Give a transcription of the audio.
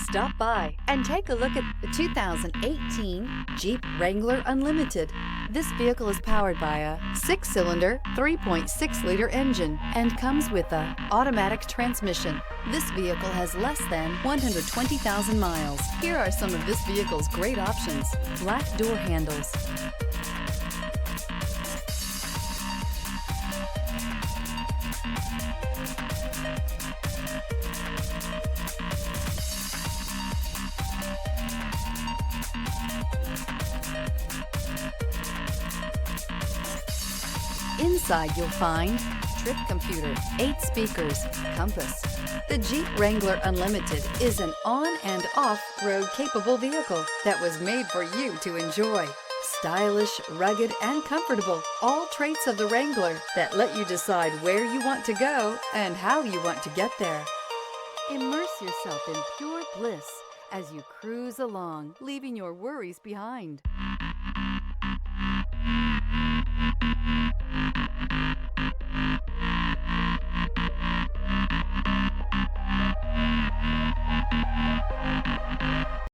Stop by and take a look at the 2018 Jeep Wrangler Unlimited. This vehicle is powered by a 6-cylinder, 3.6-liter engine and comes with an automatic transmission. This vehicle has less than 120,000 miles. Here are some of this vehicle's great options: black door handles, inside you'll find trip computer, 8 speakers, compass. The Jeep Wrangler Unlimited is an on and off-road capable vehicle that was made for you to enjoy. Stylish, rugged, and comfortable, all traits of the Wrangler that let you decide where you want to go and how you want to get there. Immerse yourself in pure bliss as you cruise along, leaving your worries behind.